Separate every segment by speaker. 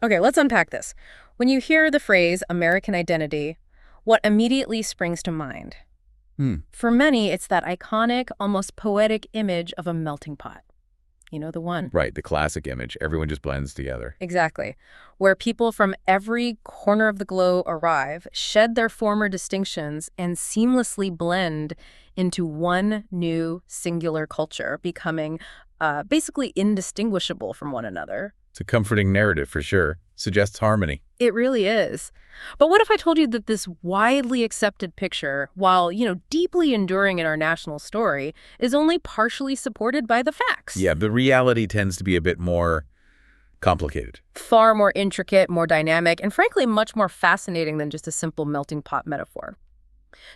Speaker 1: Okay, let's unpack this. When you hear the phrase American identity, what immediately springs to mind?
Speaker 2: Hmm.
Speaker 1: For many, it's that iconic, almost poetic image of a melting pot. You know the one.
Speaker 2: Right, the classic image. Everyone just blends together.
Speaker 1: Exactly. Where people from every corner of the globe arrive, shed their former distinctions, and seamlessly blend into one new singular culture, becoming basically indistinguishable from one another.
Speaker 2: It's a comforting narrative for sure. Suggests harmony.
Speaker 1: It really is. But what if I told you that this widely accepted picture, while, deeply enduring in our national story, is only partially supported by the facts?
Speaker 2: Yeah, the reality tends to be a bit more complicated.
Speaker 1: Far more intricate, more dynamic, and frankly, much more fascinating than just a simple melting pot metaphor.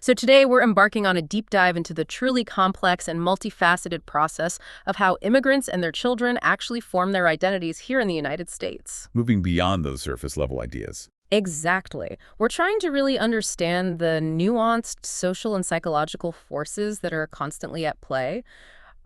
Speaker 1: So today, we're embarking on a deep dive into the truly complex and multifaceted process of how immigrants and their children actually form their identities here in the United States.
Speaker 2: Moving beyond those surface level ideas.
Speaker 1: Exactly. We're trying to really understand the nuanced social and psychological forces that are constantly at play.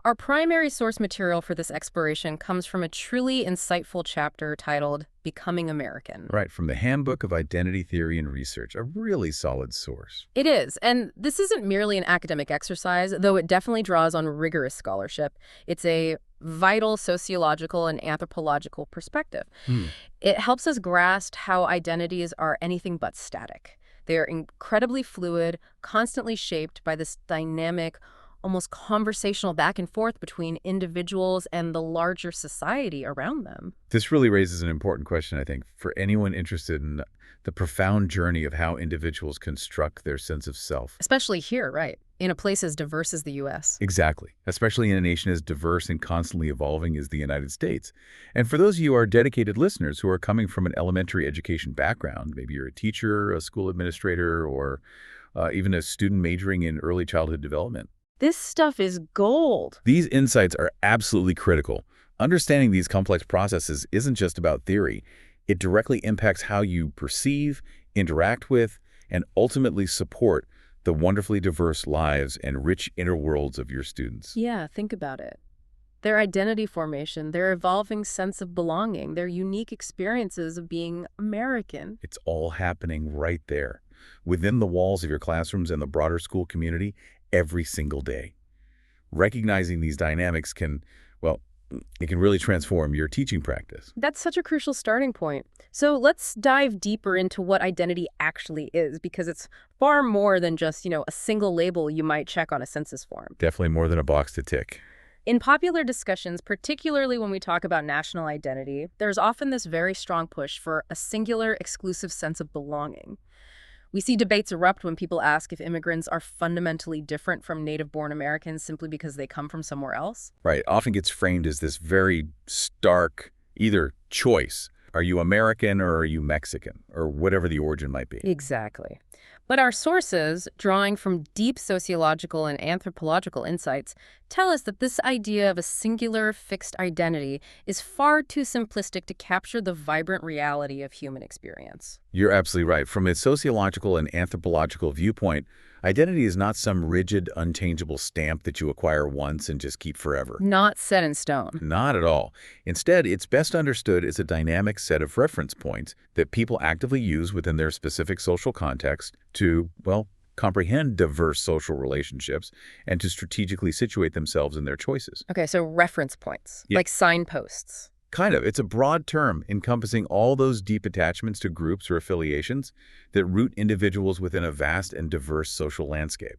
Speaker 1: Our primary source material for this exploration comes from a truly insightful chapter titled Becoming American.
Speaker 2: Right, from the Handbook of Identity Theory and Research, a really solid source.
Speaker 1: It is, and this isn't merely an academic exercise, though it definitely draws on rigorous scholarship. It's a vital sociological and anthropological perspective.
Speaker 2: Hmm.
Speaker 1: It helps us grasp how identities are anything but static. They are incredibly fluid, constantly shaped by this dynamic, almost conversational back and forth between individuals and the larger society around them.
Speaker 2: This really raises an important question, I think, for anyone interested in the profound journey of how individuals construct their sense of self.
Speaker 1: Especially here, right? In a place as diverse as the U.S.
Speaker 2: Exactly, especially in a nation as diverse and constantly evolving as the United States. And for those of you who are dedicated listeners who are coming from an elementary education background, maybe you're a teacher, a school administrator, or even a student majoring in early childhood development.
Speaker 1: This stuff is gold.
Speaker 2: These insights are absolutely critical. Understanding these complex processes isn't just about theory. It directly impacts how you perceive, interact with, and ultimately support the wonderfully diverse lives and rich inner worlds of your students.
Speaker 1: Yeah, think about it. Their identity formation, their evolving sense of belonging, their unique experiences of being American.
Speaker 2: It's all happening right there, within the walls of your classrooms and the broader school community, every single day. Recognizing these dynamics can, well, it can really transform your teaching practice.
Speaker 1: That's such a crucial starting point. So let's dive deeper into what identity actually is, because it's far more than just, a single label you might check on a census form.
Speaker 2: Definitely more than a box to tick.
Speaker 1: In popular discussions, particularly when we talk about national identity, there's often this very strong push for a singular, exclusive sense of belonging. We see debates erupt when people ask if immigrants are fundamentally different from native-born Americans simply because they come from somewhere else.
Speaker 2: Right, often gets framed as this very stark either choice. Are you American or are you Mexican? Or whatever the origin might be.
Speaker 1: Exactly. But our sources, drawing from deep sociological and anthropological insights, tell us that this idea of a singular, fixed identity is far too simplistic to capture the vibrant reality of human experience.
Speaker 2: You're absolutely right. From a sociological and anthropological viewpoint, identity is not some rigid, unchangeable stamp that you acquire once and just keep forever.
Speaker 1: Not set in stone.
Speaker 2: Not at all. Instead, it's best understood as a dynamic set of reference points that people actively use within their specific social context to, well, comprehend diverse social relationships and to strategically situate themselves in their choices.
Speaker 1: Okay, so reference points,
Speaker 2: Yeah.
Speaker 1: like signposts.
Speaker 2: Kind of. It's a broad term encompassing all those deep attachments to groups or affiliations that root individuals within a vast and diverse social landscape.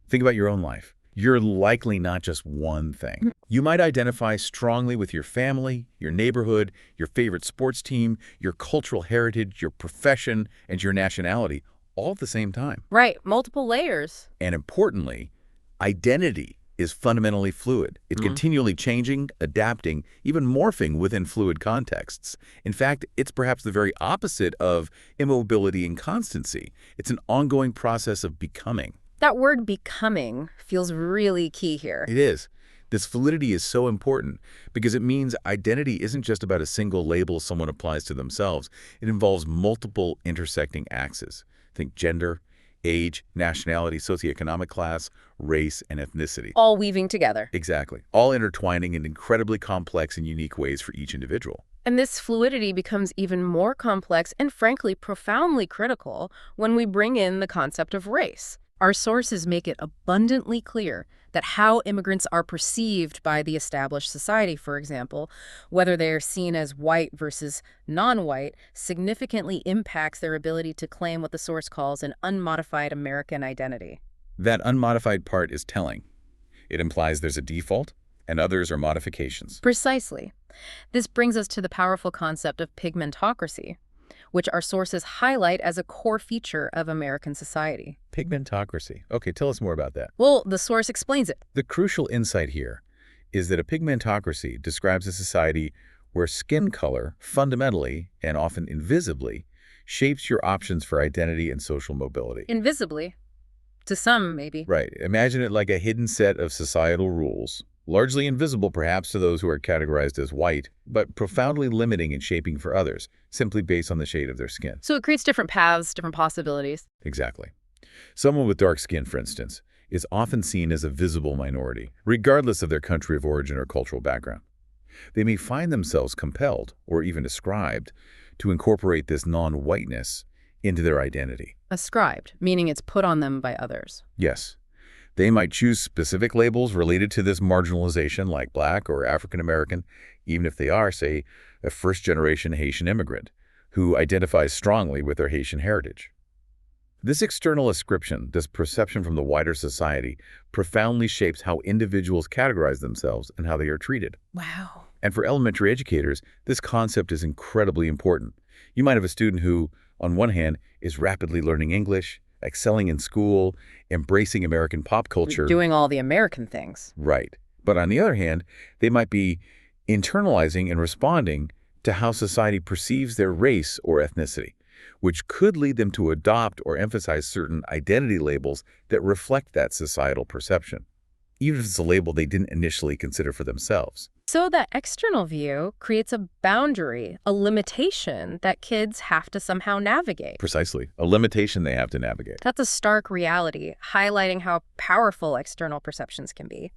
Speaker 2: Think about your own life. You're likely not just one thing. You might identify strongly with your family, your neighborhood, your favorite sports team, your cultural heritage, your profession, and your nationality, all at the same time.
Speaker 1: Right, multiple layers.
Speaker 2: And importantly, identity is fundamentally fluid. It's continually changing, adapting, even morphing within fluid contexts. In fact, it's perhaps the very opposite of immobility and constancy. It's an ongoing process of becoming.
Speaker 1: That word becoming feels really key here.
Speaker 2: It is. This fluidity is so important because it means identity isn't just about a single label someone applies to themselves. It involves multiple intersecting axes. Think gender, age, nationality, socioeconomic class, race, and ethnicity.
Speaker 1: All weaving together.
Speaker 2: Exactly. All intertwining in incredibly complex and unique ways for each individual.
Speaker 1: And this fluidity becomes even more complex and, frankly, profoundly critical when we bring in the concept of race. Our sources make it abundantly clear that how immigrants are perceived by the established society, for example, whether they are seen as white versus non-white, significantly impacts their ability to claim what the source calls an unmodified American identity.
Speaker 2: That unmodified part is telling. It implies there's a default, and others are modifications.
Speaker 1: Precisely. This brings us to the powerful concept of pigmentocracy, which our sources highlight as a core feature of American society.
Speaker 2: Pigmentocracy. Okay, tell us more about that.
Speaker 1: Well, the source explains it.
Speaker 2: The crucial insight here is that a pigmentocracy describes a society where skin color fundamentally, and often invisibly, shapes your options for identity and social mobility.
Speaker 1: Invisibly. To some, maybe.
Speaker 2: Right. Imagine it like a hidden set of societal rules, largely invisible perhaps to those who are categorized as white, but profoundly limiting and shaping for others, simply based on the shade of their skin.
Speaker 1: So it creates different paths, different possibilities.
Speaker 2: Exactly. Someone with dark skin, for instance, is often seen as a visible minority, regardless of their country of origin or cultural background. They may find themselves compelled, or even ascribed, to incorporate this non-whiteness into their identity.
Speaker 1: Ascribed, meaning it's put on them by others.
Speaker 2: Yes. They might choose specific labels related to this marginalization, like Black or African American, even if they are, say, a first-generation Haitian immigrant who identifies strongly with their Haitian heritage. This external ascription, this perception from the wider society, profoundly shapes how individuals categorize themselves and how they are treated.
Speaker 1: Wow.
Speaker 2: And for elementary educators, this concept is incredibly important. You might have a student who, on one hand, is rapidly learning English, excelling in school, embracing American pop culture.
Speaker 1: Doing all the American things.
Speaker 2: Right. But on the other hand, they might be internalizing and responding to how society perceives their race or ethnicity, which could lead them to adopt or emphasize certain identity labels that reflect that societal perception, even if it's a label they didn't initially consider for themselves.
Speaker 1: So that external view creates a boundary, a limitation that kids have to somehow navigate.
Speaker 2: Precisely. A limitation they have to navigate.
Speaker 1: That's a stark reality, highlighting how powerful external perceptions can be.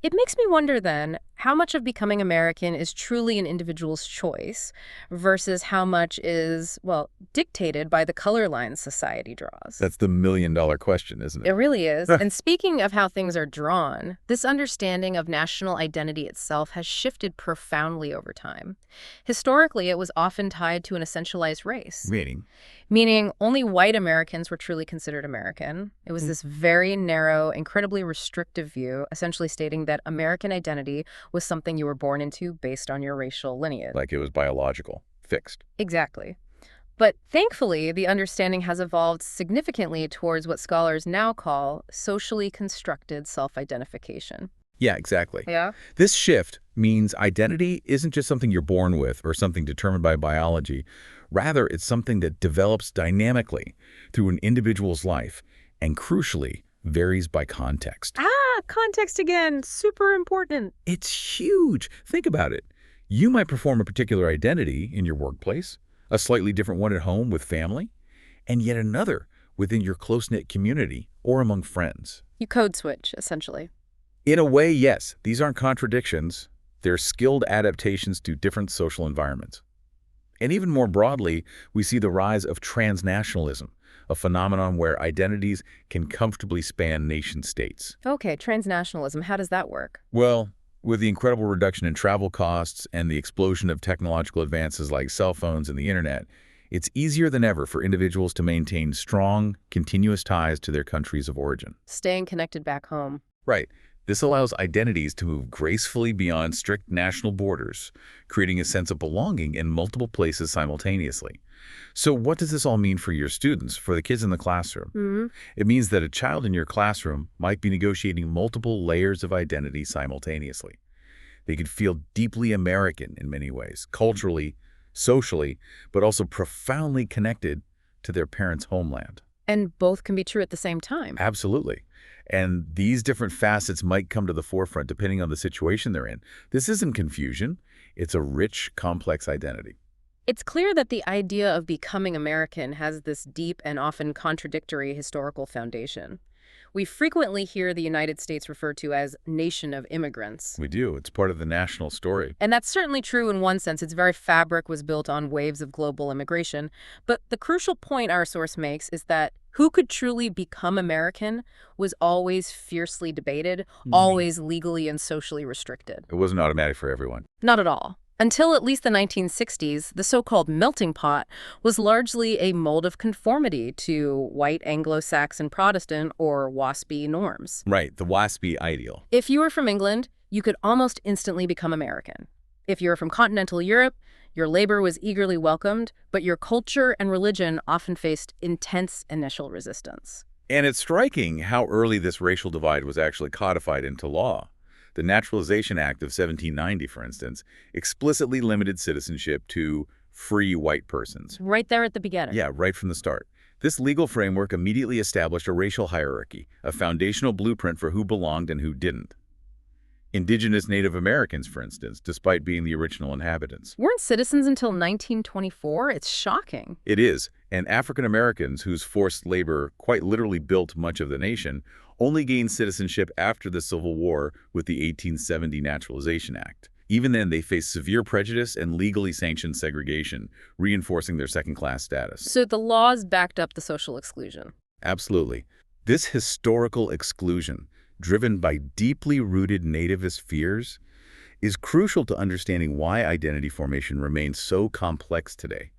Speaker 1: It makes me wonder then, how much of becoming American is truly an individual's choice versus how much is, well, dictated by the color lines society draws?
Speaker 2: That's the million-dollar question, isn't
Speaker 1: It
Speaker 2: it?
Speaker 1: really is. And speaking of how things are drawn, this understanding of national identity itself has shifted profoundly over time. Historically, it was often tied to an essentialized race, meaning only white Americans were truly considered American. It was this very narrow, incredibly restrictive view, essentially stating that American identity was something you were born into based on your racial lineage.
Speaker 2: Like it was biological, fixed.
Speaker 1: Exactly. But thankfully, the understanding has evolved significantly towards what scholars now call socially constructed self-identification.
Speaker 2: Yeah, exactly.
Speaker 1: Yeah?
Speaker 2: This shift means identity isn't just something you're born with or something determined by biology. Rather, it's something that develops dynamically through an individual's life and, crucially, varies by context.
Speaker 1: Context again, super important.
Speaker 2: It's huge. Think about it. You might perform a particular identity in your workplace, a slightly different one at home with family, and yet another within your close-knit community or among friends.
Speaker 1: You code switch, essentially.
Speaker 2: In a way, yes, these aren't contradictions. They're skilled adaptations to different social environments. And even more broadly, we see the rise of transnationalism, a phenomenon where identities can comfortably span nation-states.
Speaker 1: Okay, transnationalism, how does that work?
Speaker 2: Well, with the incredible reduction in travel costs and the explosion of technological advances like cell phones and the internet, it's easier than ever for individuals to maintain strong, continuous ties to their countries of origin.
Speaker 1: Staying connected back home.
Speaker 2: Right. This allows identities to move gracefully beyond strict national borders, creating a sense of belonging in multiple places simultaneously. So what does this all mean for your students, for the kids in the classroom? It means that a child in your classroom might be negotiating multiple layers of identity simultaneously. They could feel deeply American in many ways, culturally, socially, but also profoundly connected to their parents' homeland.
Speaker 1: And both can be true at the same time.
Speaker 2: Absolutely. And these different facets might come to the forefront depending on the situation they're in. This isn't confusion. It's a rich, complex identity.
Speaker 1: It's clear that the idea of becoming American has this deep and often contradictory historical foundation. We frequently hear the United States referred to as nation of immigrants.
Speaker 2: We do. It's part of the national story.
Speaker 1: And that's certainly true in one sense. Its very fabric was built on waves of global immigration. But the crucial point our source makes is that who could truly become American was always fiercely debated, always legally and socially restricted.
Speaker 2: It wasn't automatic for everyone.
Speaker 1: Not at all. Until at least the 1960s, the so-called melting pot was largely a mold of conformity to white Anglo-Saxon Protestant or WASPy norms.
Speaker 2: Right, the WASPy ideal.
Speaker 1: If you were from England, you could almost instantly become American. If you were from continental Europe, your labor was eagerly welcomed, but your culture and religion often faced intense initial resistance.
Speaker 2: And it's striking how early this racial divide was actually codified into law. The Naturalization Act of 1790, for instance, explicitly limited citizenship to free white persons.
Speaker 1: Right there at the beginning.
Speaker 2: Yeah, right from the start. This legal framework immediately established a racial hierarchy, a foundational blueprint for who belonged and who didn't. Indigenous Native Americans, for instance, despite being the original inhabitants.
Speaker 1: Weren't citizens until 1924? It's shocking.
Speaker 2: It is, and African Americans, whose forced labor quite literally built much of the nation, only gained citizenship after the Civil War with the 1870 Naturalization Act. Even then, they faced severe prejudice and legally sanctioned segregation, reinforcing their second-class status.
Speaker 1: So the laws backed up the social exclusion.
Speaker 2: Absolutely. This historical exclusion, driven by deeply rooted nativist fears, is crucial to understanding why identity formation remains so complex today.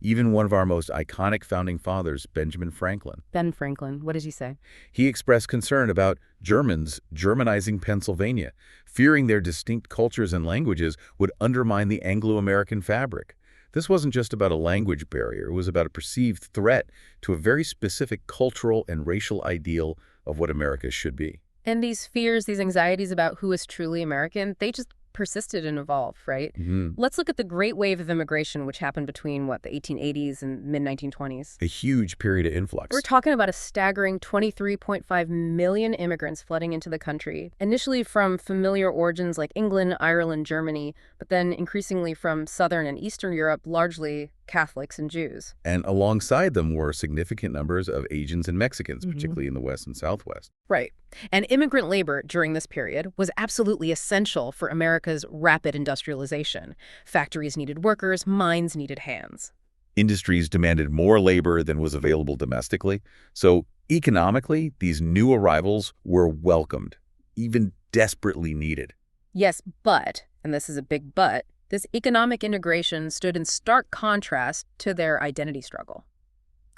Speaker 2: Even one of our most iconic founding fathers, Benjamin Franklin.
Speaker 1: Ben Franklin, what did he say?
Speaker 2: He expressed concern about Germans Germanizing Pennsylvania, fearing their distinct cultures and languages would undermine the Anglo-American fabric. This wasn't just about a language barrier. It was about a perceived threat to a very specific cultural and racial ideal of what America should be.
Speaker 1: And these fears, these anxieties about who is truly American, they just persisted and evolved, right? Let's look at the Great Wave of Immigration, which happened between, the 1880s and mid-1920s.
Speaker 2: A huge period of influx.
Speaker 1: We're talking about a staggering 23.5 million immigrants flooding into the country, initially from familiar origins like England, Ireland, Germany, but then increasingly from Southern and Eastern Europe, largely Catholics and Jews.
Speaker 2: And alongside them were significant numbers of Asians and Mexicans, particularly in the West and Southwest.
Speaker 1: Right. And immigrant labor during this period was absolutely essential for America's rapid industrialization. Factories needed workers, mines needed hands.
Speaker 2: Industries demanded more labor than was available domestically. So economically, these new arrivals were welcomed, even desperately needed.
Speaker 1: Yes, but, and this is a big but, this economic integration stood in stark contrast to their identity struggle.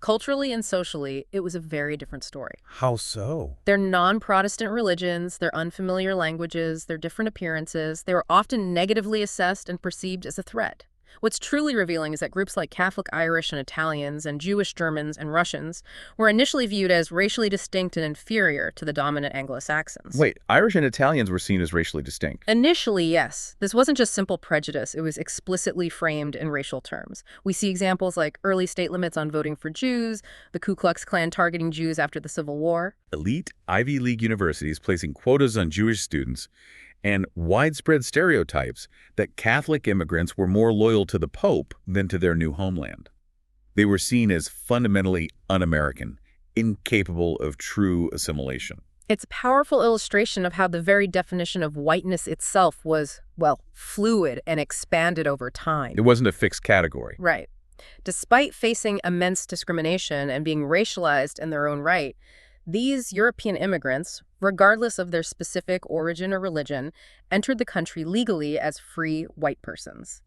Speaker 1: Culturally and socially, it was a very different story.
Speaker 2: How so?
Speaker 1: Their non-Protestant religions, their unfamiliar languages, their different appearances, they were often negatively assessed and perceived as a threat. What's truly revealing is that groups like Catholic Irish and Italians and Jewish Germans and Russians were initially viewed as racially distinct and inferior to the dominant Anglo-Saxons.
Speaker 2: Wait, Irish and Italians were seen as racially distinct.
Speaker 1: Initially, yes. This wasn't just simple prejudice. It was explicitly framed in racial terms. We see examples like early state limits on voting for Jews, the Ku Klux Klan targeting Jews after the Civil War.
Speaker 2: Elite Ivy League universities placing quotas on Jewish students, and widespread stereotypes that Catholic immigrants were more loyal to the Pope than to their new homeland. They were seen as fundamentally un-American, incapable of true assimilation.
Speaker 1: It's a powerful illustration of how the very definition of whiteness itself was, fluid and expanded over time.
Speaker 2: It wasn't a fixed category.
Speaker 1: Right. Despite facing immense discrimination and being racialized in their own right, these European immigrants, regardless of their specific origin or religion, entered the country legally as free white persons.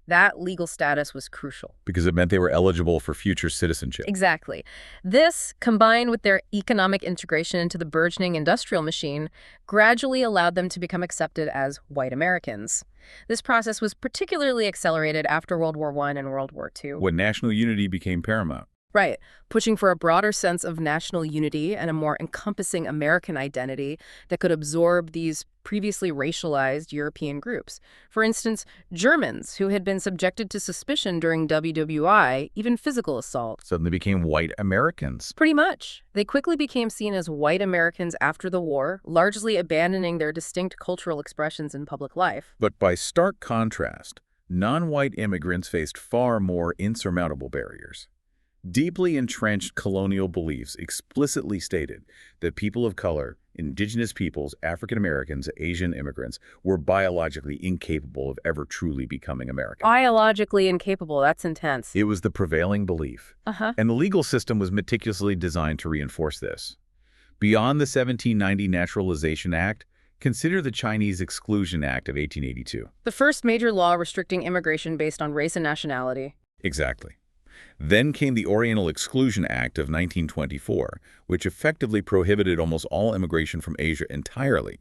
Speaker 1: That legal status was crucial.
Speaker 2: Because it meant they were eligible for future citizenship.
Speaker 1: Exactly. This, combined with their economic integration into the burgeoning industrial machine, gradually allowed them to become accepted as white Americans. This process was particularly accelerated after World War I and World War II.
Speaker 2: When national unity became paramount.
Speaker 1: Right. Pushing for a broader sense of national unity and a more encompassing American identity that could absorb these previously racialized European groups. For instance, Germans, who had been subjected to suspicion during WWI, even physical assault.
Speaker 2: Suddenly became white Americans.
Speaker 1: Pretty much. They quickly became seen as white Americans after the war, largely abandoning their distinct cultural expressions in public life.
Speaker 2: But by stark contrast, non-white immigrants faced far more insurmountable barriers. Deeply entrenched colonial beliefs explicitly stated that people of color, indigenous peoples, African Americans, Asian immigrants, were biologically incapable of ever truly becoming American.
Speaker 1: Biologically incapable, that's intense.
Speaker 2: It was the prevailing belief,
Speaker 1: Uh-huh.
Speaker 2: and the legal system was meticulously designed to reinforce this. Beyond the 1790 Naturalization Act, consider the Chinese Exclusion Act of 1882.
Speaker 1: The first major law restricting immigration based on race and nationality.
Speaker 2: Exactly. Then came the Oriental Exclusion Act of 1924, which effectively prohibited almost all immigration from Asia entirely.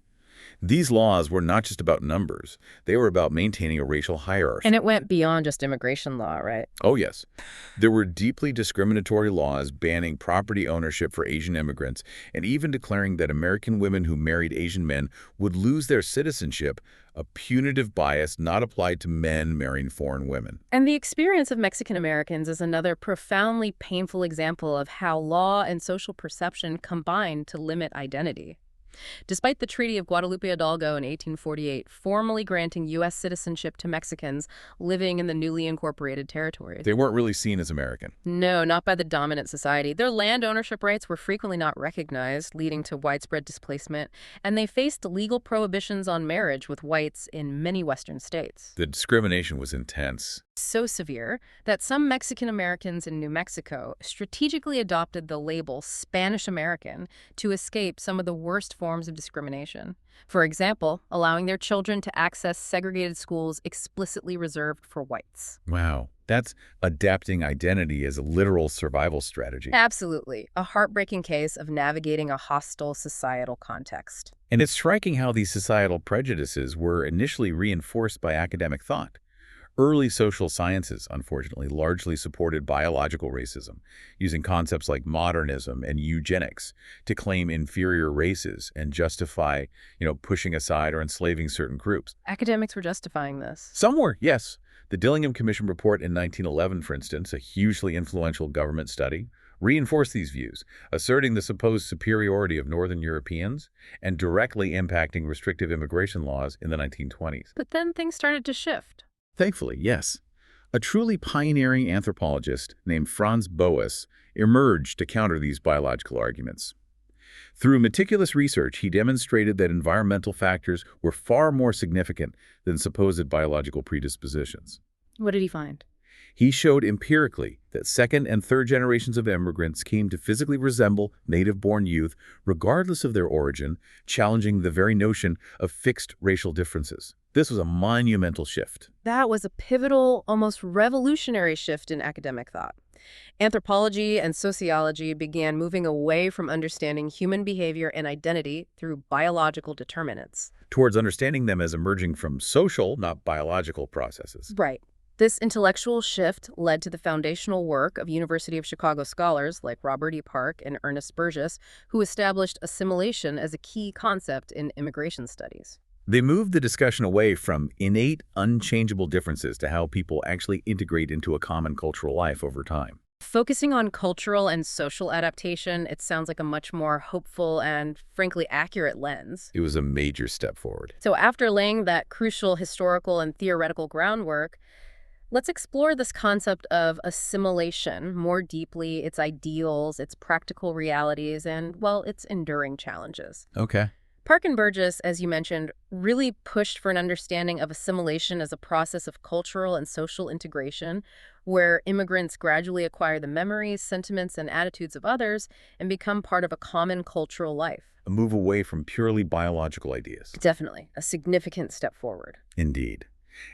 Speaker 2: These laws were not just about numbers. They were about maintaining a racial hierarchy.
Speaker 1: And it went beyond just immigration law, right?
Speaker 2: Oh, yes. There were deeply discriminatory laws banning property ownership for Asian immigrants and even declaring that American women who married Asian men would lose their citizenship, a punitive bias not applied to men marrying foreign women.
Speaker 1: And the experience of Mexican Americans is another profoundly painful example of how law and social perception combine to limit identity. Despite the Treaty of Guadalupe Hidalgo in 1848 formally granting U.S. citizenship to Mexicans living in the newly incorporated territories.
Speaker 2: They weren't really seen as American.
Speaker 1: No, not by the dominant society. Their land ownership rights were frequently not recognized, leading to widespread displacement, and they faced legal prohibitions on marriage with whites in many Western states.
Speaker 2: The discrimination was intense.
Speaker 1: So severe that some Mexican Americans in New Mexico strategically adopted the label Spanish American to escape some of the worst forms of discrimination. For example, allowing their children to access segregated schools explicitly reserved for whites.
Speaker 2: Wow. That's adapting identity as a literal survival strategy.
Speaker 1: Absolutely. A heartbreaking case of navigating a hostile societal context.
Speaker 2: And it's striking how these societal prejudices were initially reinforced by academic thought. Early social sciences, unfortunately, largely supported biological racism, using concepts like modernism and eugenics to claim inferior races and justify, pushing aside or enslaving certain groups.
Speaker 1: Academics were justifying this.
Speaker 2: Some were, yes. The Dillingham Commission report in 1911, for instance, a hugely influential government study, reinforced these views, asserting the supposed superiority of Northern Europeans and directly impacting restrictive immigration laws in the 1920s.
Speaker 1: But then things started to shift.
Speaker 2: Thankfully, yes. A truly pioneering anthropologist named Franz Boas emerged to counter these biological arguments. Through meticulous research, he demonstrated that environmental factors were far more significant than supposed biological predispositions.
Speaker 1: What did he find?
Speaker 2: He showed empirically that second and third generations of immigrants came to physically resemble native-born youth regardless of their origin, challenging the very notion of fixed racial differences. This was a monumental shift.
Speaker 1: That was a pivotal, almost revolutionary shift in academic thought. Anthropology and sociology began moving away from understanding human behavior and identity through biological determinants.
Speaker 2: Towards understanding them as emerging from social, not biological processes.
Speaker 1: Right. This intellectual shift led to the foundational work of University of Chicago scholars like Robert E. Park and Ernest Burgess, who established assimilation as a key concept in immigration studies.
Speaker 2: They moved the discussion away from innate, unchangeable differences to how people actually integrate into a common cultural life over time.
Speaker 1: Focusing on cultural and social adaptation, it sounds like a much more hopeful and, frankly, accurate lens.
Speaker 2: It was a major step forward.
Speaker 1: So after laying that crucial historical and theoretical groundwork, let's explore this concept of assimilation more deeply, its ideals, its practical realities, and, well, its enduring challenges.
Speaker 2: Okay.
Speaker 1: Park and Burgess, as you mentioned, really pushed for an understanding of assimilation as a process of cultural and social integration, where immigrants gradually acquire the memories, sentiments, and attitudes of others and become part of a common cultural life.
Speaker 2: A move away from purely biological ideas.
Speaker 1: Definitely, a significant step forward.
Speaker 2: Indeed.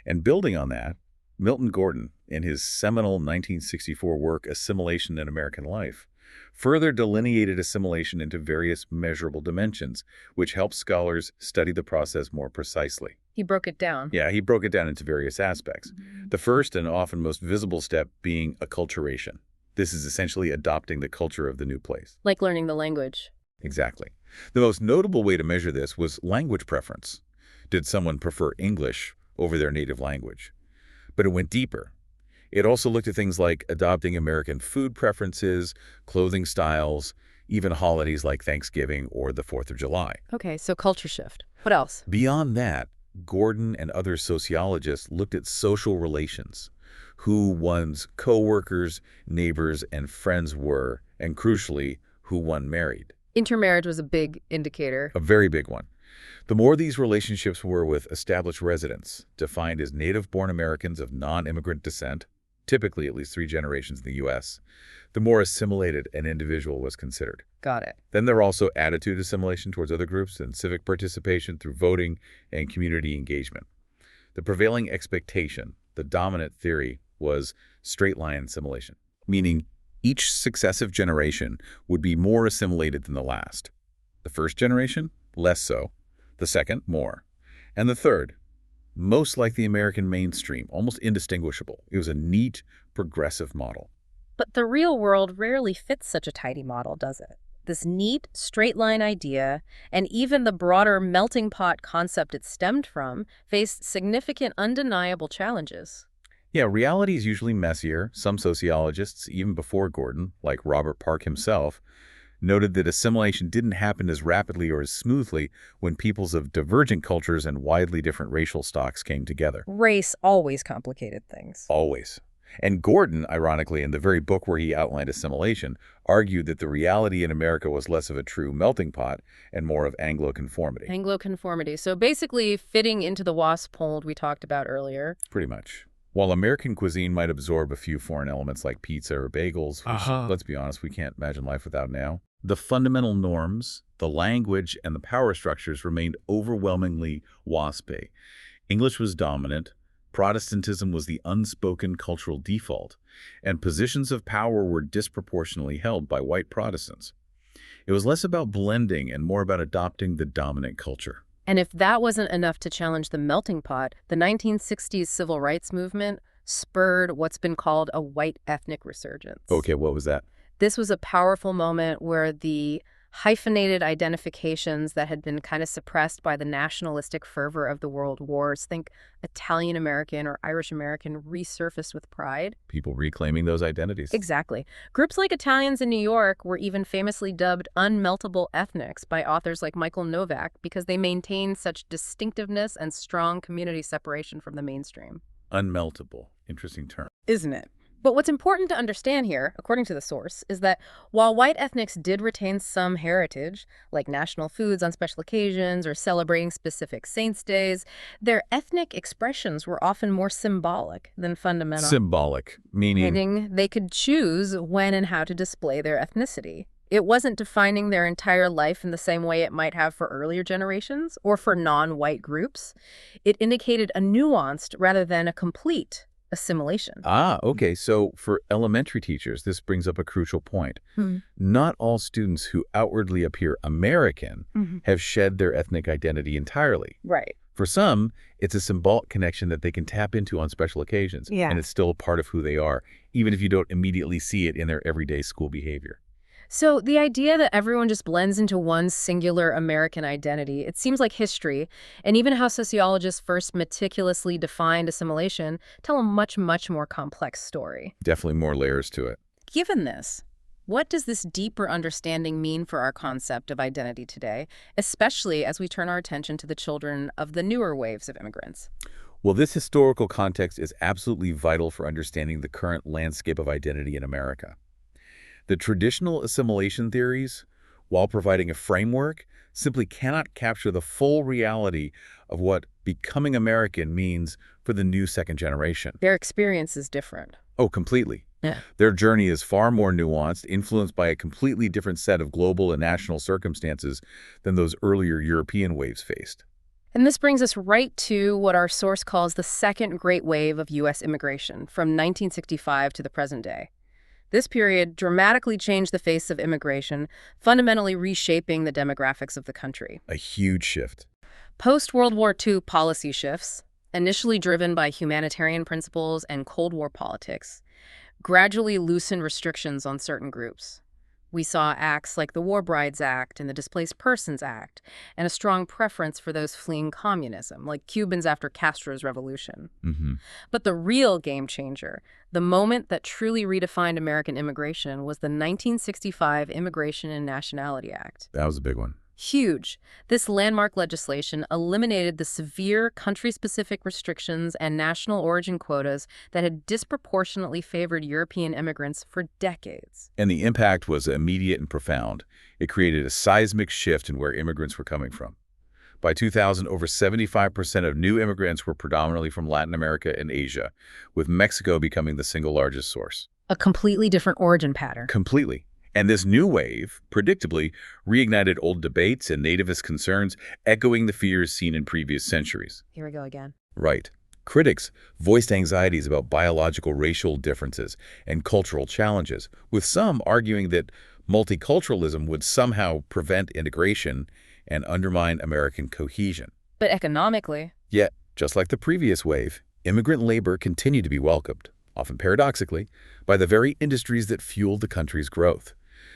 Speaker 2: And building on that, Milton Gordon, in his seminal 1964 work, Assimilation in American Life, further delineated assimilation into various measurable dimensions, which helps scholars study the process more precisely.
Speaker 1: He broke it down.
Speaker 2: Yeah, he broke it down into various aspects. The first and often most visible step being acculturation. This is essentially adopting the culture of the new place.
Speaker 1: Like learning the language.
Speaker 2: Exactly. The most notable way to measure this was language preference. Did someone prefer English over their native language? But it went deeper. It also looked at things like adopting American food preferences, clothing styles, even holidays like Thanksgiving or the 4th of July.
Speaker 1: Okay, so culture shift. What else?
Speaker 2: Beyond that, Gordon and other sociologists looked at social relations, who one's co-workers, neighbors, and friends were, and crucially, who one married.
Speaker 1: Intermarriage was a big indicator.
Speaker 2: A very big one. The more these relationships were with established residents, defined as native-born Americans of non-immigrant descent, typically at least 3 generations in the U.S., the more assimilated an individual was considered.
Speaker 1: Got it.
Speaker 2: Then there are also attitude assimilation towards other groups and civic participation through voting and community engagement. The prevailing expectation, the dominant theory, was straight-line assimilation, meaning each successive generation would be more assimilated than the last. The first generation, less so. The second, more. And the third, most like the American mainstream, almost indistinguishable. It was a neat, progressive model.
Speaker 1: But the real world rarely fits such a tidy model, does it? This neat, straight-line idea, and even the broader melting pot concept it stemmed from, faced significant, undeniable challenges.
Speaker 2: Yeah, reality is usually messier. Some sociologists, even before Gordon, like Robert Park himself, noted that assimilation didn't happen as rapidly or as smoothly when peoples of divergent cultures and widely different racial stocks came together.
Speaker 1: Race always complicated things.
Speaker 2: Always. And Gordon, ironically, in the very book where he outlined assimilation, argued that the reality in America was less of a true melting pot and more of Anglo-conformity.
Speaker 1: Anglo-conformity. So basically fitting into the WASP mold we talked about earlier.
Speaker 2: Pretty much. While American cuisine might absorb a few foreign elements like pizza or bagels, which, let's be honest, we can't imagine life without now, the fundamental norms, the language, and the power structures remained overwhelmingly WASP-y. English was dominant, Protestantism was the unspoken cultural default, and positions of power were disproportionately held by white Protestants. It was less about blending and more about adopting the dominant culture.
Speaker 1: And if that wasn't enough to challenge the melting pot, the 1960s civil rights movement spurred what's been called a white ethnic resurgence.
Speaker 2: Okay, what was that?
Speaker 1: This was a powerful moment where the hyphenated identifications that had been kind of suppressed by the nationalistic fervor of the world wars, think Italian-American or Irish-American, resurfaced with pride.
Speaker 2: People reclaiming those identities.
Speaker 1: Exactly. Groups like Italians in New York were even famously dubbed unmeltable ethnics by authors like Michael Novak because they maintained such distinctiveness and strong community separation from the mainstream.
Speaker 2: Unmeltable. Interesting term.
Speaker 1: Isn't it? But what's important to understand here, according to the source, is that while white ethnics did retain some heritage, like national foods on special occasions or celebrating specific saints' days, their ethnic expressions were often more symbolic than fundamental.
Speaker 2: Symbolic, meaning
Speaker 1: they could choose when and how to display their ethnicity. It wasn't defining their entire life in the same way it might have for earlier generations or for non-white groups. It indicated a nuanced rather than a complete assimilation.
Speaker 2: Okay. So for elementary teachers, this brings up a crucial point. Not all students who outwardly appear American have shed their ethnic identity entirely.
Speaker 1: Right.
Speaker 2: For some, it's a symbolic connection that they can tap into on special occasions, and it's still a part of who they are, even if you don't immediately see it in their everyday school behavior.
Speaker 1: So the idea that everyone just blends into one singular American identity, it seems like history, and even how sociologists first meticulously defined assimilation, tell a much, much more complex story.
Speaker 2: Definitely more layers to it.
Speaker 1: Given this, what does this deeper understanding mean for our concept of identity today, especially as we turn our attention to the children of the newer waves of immigrants?
Speaker 2: Well, this historical context is absolutely vital for understanding the current landscape of identity in America. The traditional assimilation theories, while providing a framework, simply cannot capture the full reality of what becoming American means for the new second generation.
Speaker 1: Their experience is different.
Speaker 2: Oh, completely.
Speaker 1: Yeah.
Speaker 2: Their journey is far more nuanced, influenced by a completely different set of global and national circumstances than those earlier European waves faced.
Speaker 1: And this brings us right to what our source calls the second great wave of U.S. immigration from 1965 to the present day. This period dramatically changed the face of immigration, fundamentally reshaping the demographics of the country.
Speaker 2: A huge shift.
Speaker 1: Post-World War II policy shifts, initially driven by humanitarian principles and Cold War politics, gradually loosened restrictions on certain groups. We saw acts like the War Brides Act and the Displaced Persons Act, and a strong preference for those fleeing communism, like Cubans after Castro's revolution. But the real game changer, the moment that truly redefined American immigration, was the 1965 Immigration and Nationality Act.
Speaker 2: That was a big one.
Speaker 1: Huge. This landmark legislation eliminated the severe country-specific restrictions and national origin quotas that had disproportionately favored European immigrants for decades.
Speaker 2: And the impact was immediate and profound. It created a seismic shift in where immigrants were coming from. By 2000, over 75% of new immigrants were predominantly from Latin America and Asia, with Mexico becoming the single largest source.
Speaker 1: A completely different origin pattern.
Speaker 2: Completely. And this new wave, predictably, reignited old debates and nativist concerns, echoing the fears seen in previous centuries.
Speaker 1: Here we go again.
Speaker 2: Right. Critics voiced anxieties about biological racial differences and cultural challenges, with some arguing that multiculturalism would somehow prevent integration and undermine American cohesion.
Speaker 1: But economically,
Speaker 2: Yet, just like the previous wave, immigrant labor continued to be welcomed, often paradoxically, by the very industries that fueled the country's growth.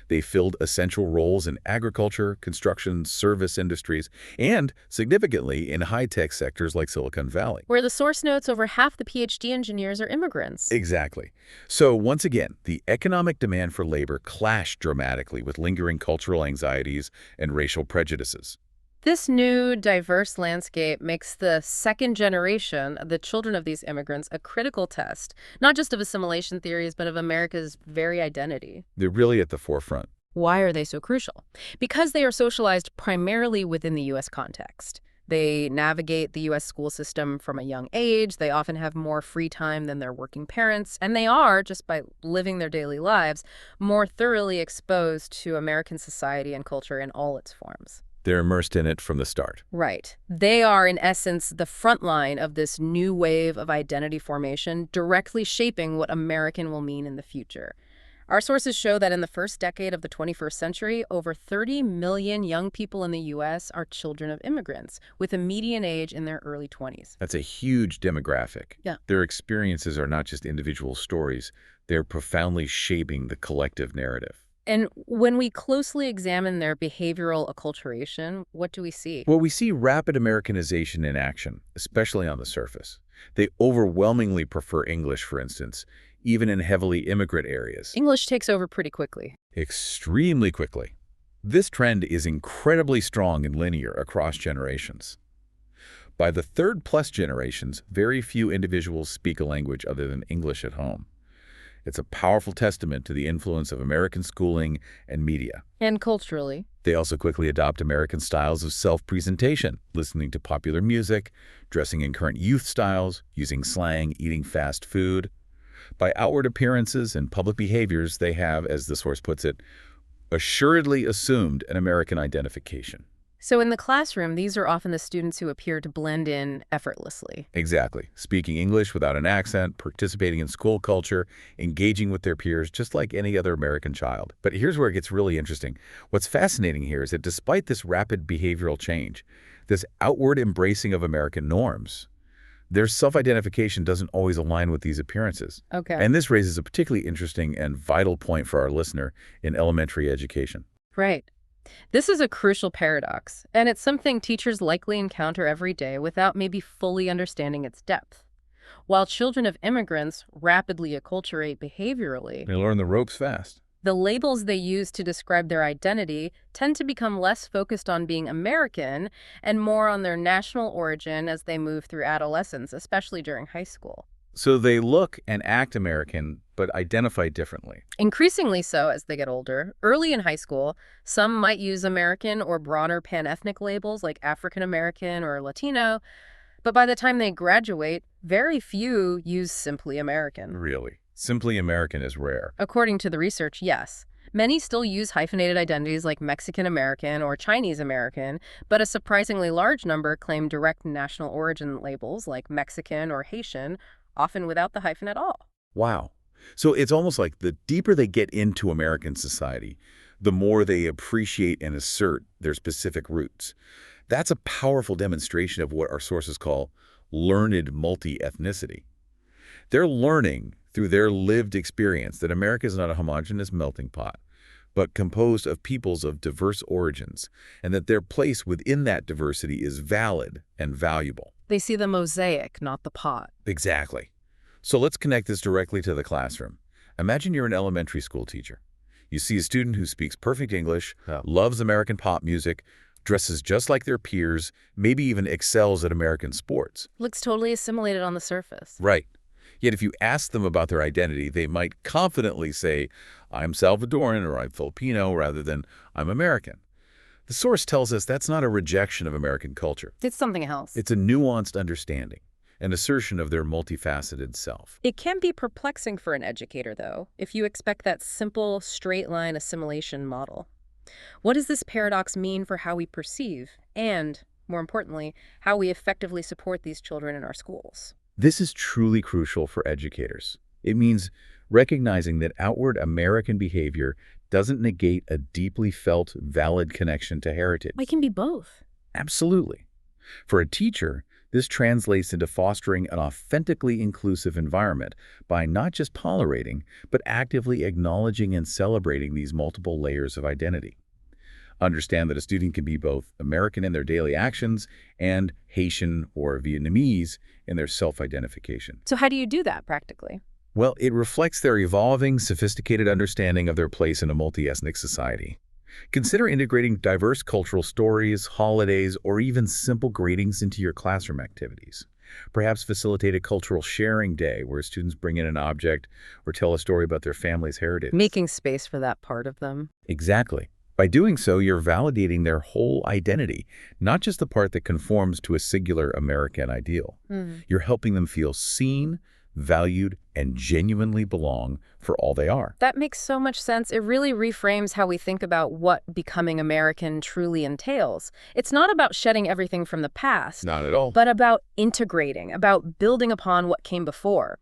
Speaker 2: They filled essential roles in agriculture, construction, service industries, and, significantly, in high-tech sectors like Silicon Valley.
Speaker 1: where the source notes over half the PhD engineers are immigrants.
Speaker 2: Exactly. So, once again, the economic demand for labor clashed dramatically with lingering cultural anxieties and racial prejudices.
Speaker 1: This new, diverse landscape makes the second generation, the children of these immigrants, a critical test, not just of assimilation theories, but of America's very identity.
Speaker 2: They're really at the forefront.
Speaker 1: Why are they so crucial? Because they are socialized primarily within the U.S. context. They navigate the U.S. school system from a young age, they often have more free time than their working parents, and they are, just by living their daily lives, more thoroughly exposed to American society and culture in all its forms.
Speaker 2: They're immersed in it from the start.
Speaker 1: Right. They are, in essence, the front line of this new wave of identity formation, directly shaping what American will mean in the future. Our sources show that in the first decade of the 21st century, over 30 million young people in the U.S. are children of immigrants, with a median age in their early 20s.
Speaker 2: That's a huge demographic.
Speaker 1: Yeah.
Speaker 2: Their experiences are not just individual stories. They're profoundly shaping the collective narrative.
Speaker 1: And when we closely examine their behavioral acculturation, what do we see?
Speaker 2: Well, we see rapid Americanization in action, especially on the surface. They overwhelmingly prefer English, for instance, even in heavily immigrant areas.
Speaker 1: English takes over pretty quickly.
Speaker 2: Extremely quickly. This trend is incredibly strong and linear across generations. By the third-plus generations, very few individuals speak a language other than English at home. It's a powerful testament to the influence of American schooling and media.
Speaker 1: And culturally.
Speaker 2: They also quickly adopt American styles of self-presentation, listening to popular music, dressing in current youth styles, using slang, eating fast food. By outward appearances and public behaviors, they have, as the source puts it, assuredly assumed an American identification.
Speaker 1: So in the classroom, these are often the students who appear to blend in effortlessly.
Speaker 2: Exactly. Speaking English without an accent, participating in school culture, engaging with their peers just like any other American child. But here's where it gets really interesting. What's fascinating here is that despite this rapid behavioral change, this outward embracing of American norms, their self-identification doesn't always align with these appearances.
Speaker 1: Okay.
Speaker 2: And this raises a particularly interesting and vital point for our listener in elementary education.
Speaker 1: Right. This is a crucial paradox, and it's something teachers likely encounter every day without maybe fully understanding its depth. While children of immigrants rapidly acculturate behaviorally,
Speaker 2: They learn the ropes fast.
Speaker 1: the labels they use to describe their identity tend to become less focused on being American and more on their national origin as they move through adolescence, especially during high school.
Speaker 2: So they look and act American, but identify differently.
Speaker 1: Increasingly so as they get older. Early in high school, some might use American or broader pan-ethnic labels like African American or Latino, but by the time they graduate, very few use simply American.
Speaker 2: Really. Simply American is rare.
Speaker 1: According to the research, yes. Many still use hyphenated identities like Mexican American or Chinese American, but a surprisingly large number claim direct national origin labels like Mexican or Haitian, often without the hyphen at all.
Speaker 2: Wow. So it's almost like the deeper they get into American society, the more they appreciate and assert their specific roots. That's a powerful demonstration of what our sources call learned multi-ethnicity. They're learning through their lived experience that America is not a homogeneous melting pot, but composed of peoples of diverse origins, and that their place within that diversity is valid and valuable.
Speaker 1: They see the mosaic, not the pot.
Speaker 2: Exactly. So let's connect this directly to the classroom. Imagine you're an elementary school teacher. You see a student who speaks perfect English, loves American pop music, dresses just like their peers, maybe even excels at American sports.
Speaker 1: Looks totally assimilated on the surface.
Speaker 2: Right. Yet if you ask them about their identity, they might confidently say, I'm Salvadoran or I'm Filipino rather than I'm American. The source tells us that's not a rejection of American culture.
Speaker 1: It's something else.
Speaker 2: It's a nuanced understanding, an assertion of their multifaceted self.
Speaker 1: It can be perplexing for an educator, though, if you expect that simple, straight-line assimilation model. What does this paradox mean for how we perceive and, more importantly, how we effectively support these children in our schools?
Speaker 2: This is truly crucial for educators. It means recognizing that outward American behavior doesn't negate a deeply felt, valid connection to heritage.
Speaker 1: It can be both.
Speaker 2: Absolutely. For a teacher, this translates into fostering an authentically inclusive environment by not just tolerating, but actively acknowledging and celebrating these multiple layers of identity. Understand that a student can be both American in their daily actions and Haitian or Vietnamese in their self-identification.
Speaker 1: So how do you do that practically?
Speaker 2: Well, it reflects their evolving, sophisticated understanding of their place in a multi-ethnic society. Consider integrating diverse cultural stories, holidays, or even simple greetings into your classroom activities. Perhaps facilitate a cultural sharing day where students bring in an object or tell a story about their family's heritage.
Speaker 1: Making space for that part of them.
Speaker 2: Exactly. By doing so, you're validating their whole identity, not just the part that conforms to a singular American ideal. You're helping them feel seen, valued, and genuinely belong for all they are.
Speaker 1: That makes so much sense. It really reframes how we think about what becoming American truly entails. It's not about shedding everything from the past,
Speaker 2: Not at all.
Speaker 1: but about integrating, about building upon what came before.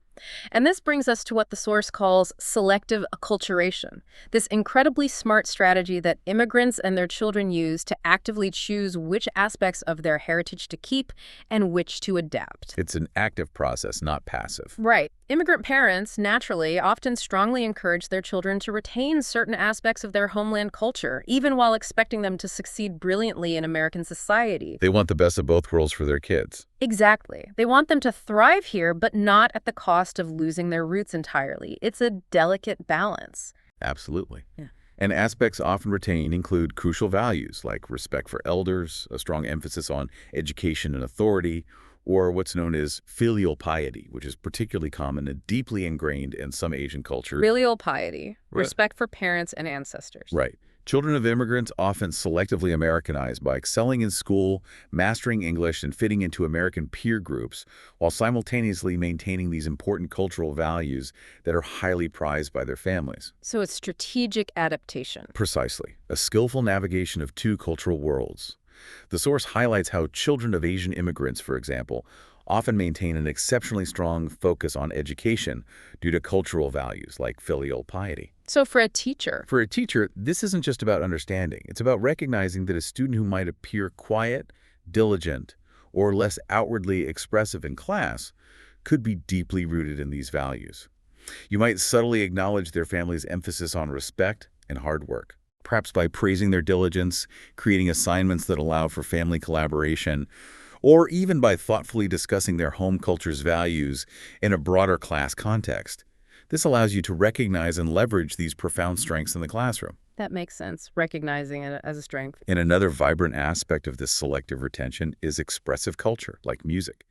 Speaker 1: And this brings us to what the source calls selective acculturation, this incredibly smart strategy that immigrants and their children use to actively choose which aspects of their heritage to keep and which to adapt.
Speaker 2: It's an active process, not passive.
Speaker 1: Right. Immigrant parents, naturally, often strongly encourage their children to retain certain aspects of their homeland culture, even while expecting them to succeed brilliantly in American society.
Speaker 2: They want the best of both worlds for their kids.
Speaker 1: Exactly. They want them to thrive here, but not at the cost of losing their roots entirely. It's a delicate balance.
Speaker 2: Absolutely.
Speaker 1: Yeah.
Speaker 2: And aspects often retained include crucial values like respect for elders, a strong emphasis on education and authority, or what's known as filial piety, which is particularly common and deeply ingrained in some Asian cultures.
Speaker 1: Filial piety,
Speaker 2: Right.
Speaker 1: respect for parents and ancestors.
Speaker 2: Right. Children of immigrants often selectively Americanized by excelling in school, mastering English, and fitting into American peer groups, while simultaneously maintaining these important cultural values that are highly prized by their families.
Speaker 1: So it's strategic adaptation.
Speaker 2: Precisely. A skillful navigation of two cultural worlds. The source highlights how children of Asian immigrants, for example, often maintain an exceptionally strong focus on education due to cultural values like filial piety.
Speaker 1: So for a teacher,
Speaker 2: For a teacher, this isn't just about understanding. It's about recognizing that a student who might appear quiet, diligent, or less outwardly expressive in class could be deeply rooted in these values. You might subtly acknowledge their family's emphasis on respect and hard work, perhaps by praising their diligence, creating assignments that allow for family collaboration, or even by thoughtfully discussing their home culture's values in a broader class context. This allows you to recognize and leverage these profound strengths in the classroom.
Speaker 1: that makes sense, recognizing it as a strength.
Speaker 2: And another vibrant aspect of this selective retention is expressive culture, like music.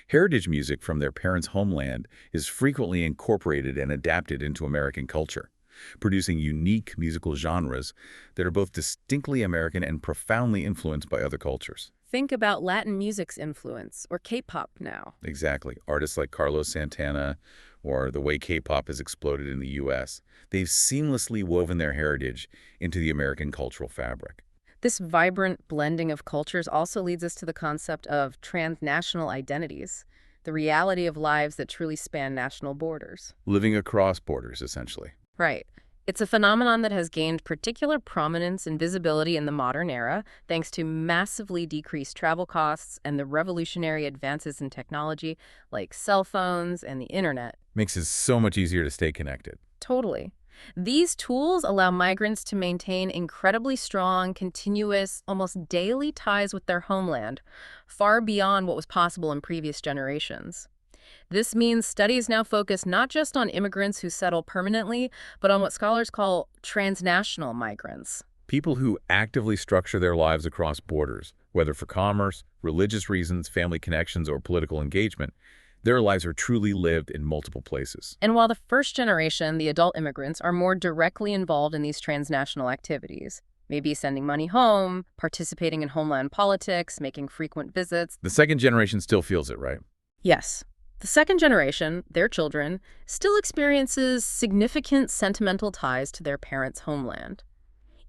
Speaker 2: Heritage music from their parents' homeland is frequently incorporated and adapted into American culture, producing unique musical genres that are both distinctly American and profoundly influenced by other cultures.
Speaker 1: Think about Latin music's influence, or K-pop now.
Speaker 2: Exactly. Artists like Carlos Santana, or the way K-pop has exploded in the U.S., they've seamlessly woven their heritage into the American cultural fabric.
Speaker 1: This vibrant blending of cultures also leads us to the concept of transnational identities, the reality of lives that truly span national borders.
Speaker 2: Living across borders, essentially.
Speaker 1: Right. It's a phenomenon that has gained particular prominence and visibility in the modern era, thanks to massively decreased travel costs and the revolutionary advances in technology like cell phones and the internet.
Speaker 2: Makes it so much easier to stay connected.
Speaker 1: Totally. These tools allow migrants to maintain incredibly strong, continuous, almost daily ties with their homeland, far beyond what was possible in previous generations. This means studies now focus not just on immigrants who settle permanently, but on what scholars call transnational migrants.
Speaker 2: People who actively structure their lives across borders, whether for commerce, religious reasons, family connections, or political engagement, their lives are truly lived in multiple places.
Speaker 1: And while the first generation, the adult immigrants, are more directly involved in these transnational activities, maybe sending money home, participating in homeland politics, making frequent visits.
Speaker 2: The second generation still feels it, right?
Speaker 1: Yes, the second generation, their children, still experiences significant sentimental ties to their parents' homeland.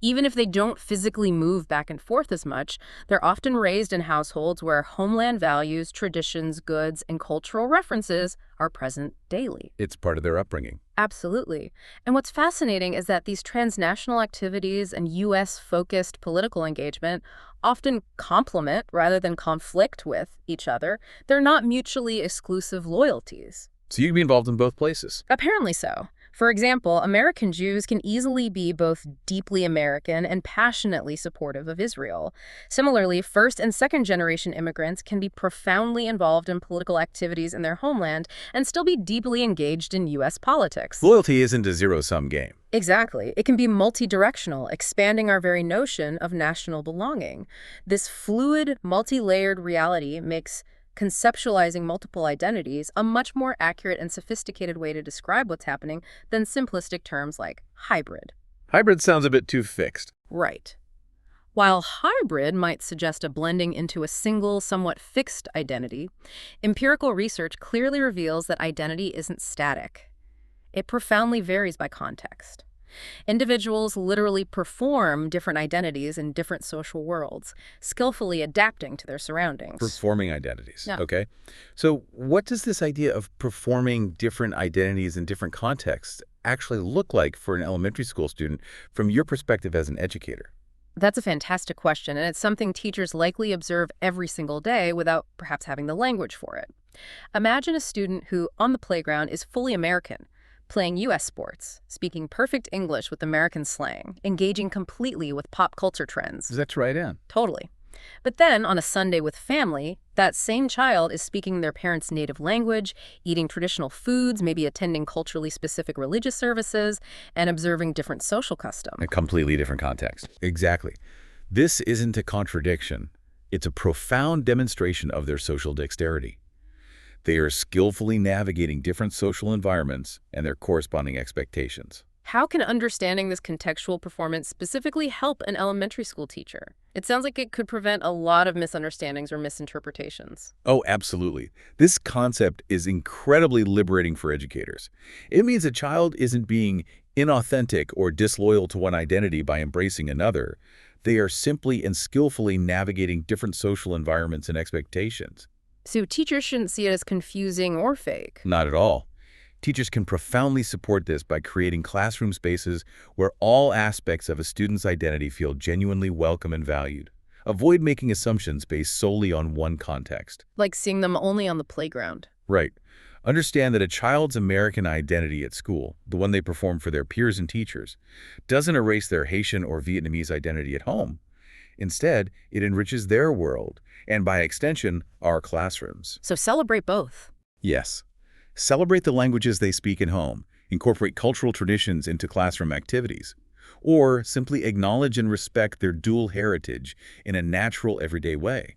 Speaker 1: Even if they don't physically move back and forth as much, they're often raised in households where homeland values, traditions, goods, and cultural references are present daily.
Speaker 2: It's part of their upbringing.
Speaker 1: Absolutely. And what's fascinating is that these transnational activities and U.S.-focused political engagement often complement rather than conflict with each other. They're not mutually exclusive loyalties.
Speaker 2: So you can be involved in both places.
Speaker 1: Apparently so. For example, American Jews can easily be both deeply American and passionately supportive of Israel. Similarly, first and second generation immigrants can be profoundly involved in political activities in their homeland and still be deeply engaged in U.S. politics.
Speaker 2: Loyalty isn't a zero-sum game.
Speaker 1: Exactly. It can be multi-directional, expanding our very notion of national belonging. This fluid, multi-layered reality makes conceptualizing multiple identities a much more accurate and sophisticated way to describe what's happening than simplistic terms like hybrid.
Speaker 2: Hybrid sounds a bit too fixed.
Speaker 1: Right. While hybrid might suggest a blending into a single, somewhat fixed identity, empirical research clearly reveals that identity isn't static. It profoundly varies by context. Individuals literally perform different identities in different social worlds, skillfully adapting to their surroundings.
Speaker 2: Performing identities.
Speaker 1: Yeah.
Speaker 2: Okay. So what does this idea of performing different identities in different contexts actually look like for an elementary school student from your perspective as an educator?
Speaker 1: That's a fantastic question, and it's something teachers likely observe every single day without perhaps having the language for it. Imagine a student who, on the playground, is fully American, playing U.S. sports, speaking perfect English with American slang, engaging completely with pop culture trends.
Speaker 2: That's right in.
Speaker 1: Totally. But then, on a Sunday with family, that same child is speaking their parents' native language, eating traditional foods, maybe attending culturally specific religious services, and observing different social customs.
Speaker 2: A completely different context. Exactly. This isn't a contradiction. It's a profound demonstration of their social dexterity. They are skillfully navigating different social environments and their corresponding expectations.
Speaker 1: How can understanding this contextual performance specifically help an elementary school teacher? It sounds like it could prevent a lot of misunderstandings or misinterpretations.
Speaker 2: Oh, absolutely. This concept is incredibly liberating for educators. It means a child isn't being inauthentic or disloyal to one identity by embracing another. They are simply and skillfully navigating different social environments and expectations.
Speaker 1: So teachers shouldn't see it as confusing or fake.
Speaker 2: Not at all. Teachers can profoundly support this by creating classroom spaces where all aspects of a student's identity feel genuinely welcome and valued. Avoid making assumptions based solely on one context.
Speaker 1: Like seeing them only on the playground.
Speaker 2: Right. Understand that a child's American identity at school, the one they perform for their peers and teachers, doesn't erase their Haitian or Vietnamese identity at home. Instead, it enriches their world, and by extension, our classrooms.
Speaker 1: So celebrate both.
Speaker 2: Yes. Celebrate the languages they speak at home, incorporate cultural traditions into classroom activities, or simply acknowledge and respect their dual heritage in a natural, everyday way.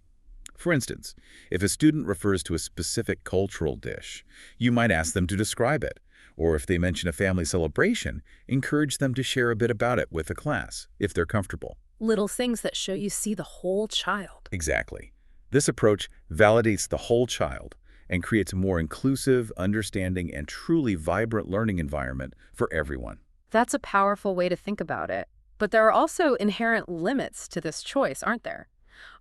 Speaker 2: For instance, if a student refers to a specific cultural dish, you might ask them to describe it, or if they mention a family celebration, encourage them to share a bit about it with the class, if they're comfortable.
Speaker 1: Little things that show you see the whole child.
Speaker 2: Exactly. This approach validates the whole child and creates a more inclusive, understanding, and truly vibrant learning environment for everyone.
Speaker 1: That's a powerful way to think about it. But there are also inherent limits to this choice, aren't there?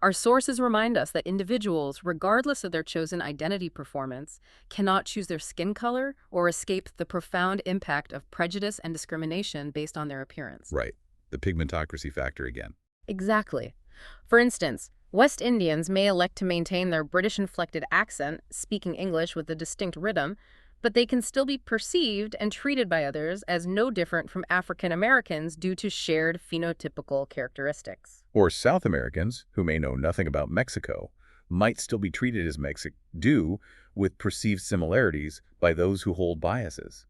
Speaker 1: Our sources remind us that individuals, regardless of their chosen identity performance, cannot choose their skin color or escape the profound impact of prejudice and discrimination based on their appearance.
Speaker 2: Right. The pigmentocracy factor again.
Speaker 1: Exactly. For instance, West Indians may elect to maintain their British-inflected accent, speaking English with a distinct rhythm, but they can still be perceived and treated by others as no different from African Americans due to shared phenotypical characteristics.
Speaker 2: Or South Americans, who may know nothing about Mexico, might still be treated as Mexican, with perceived similarities by those who hold biases.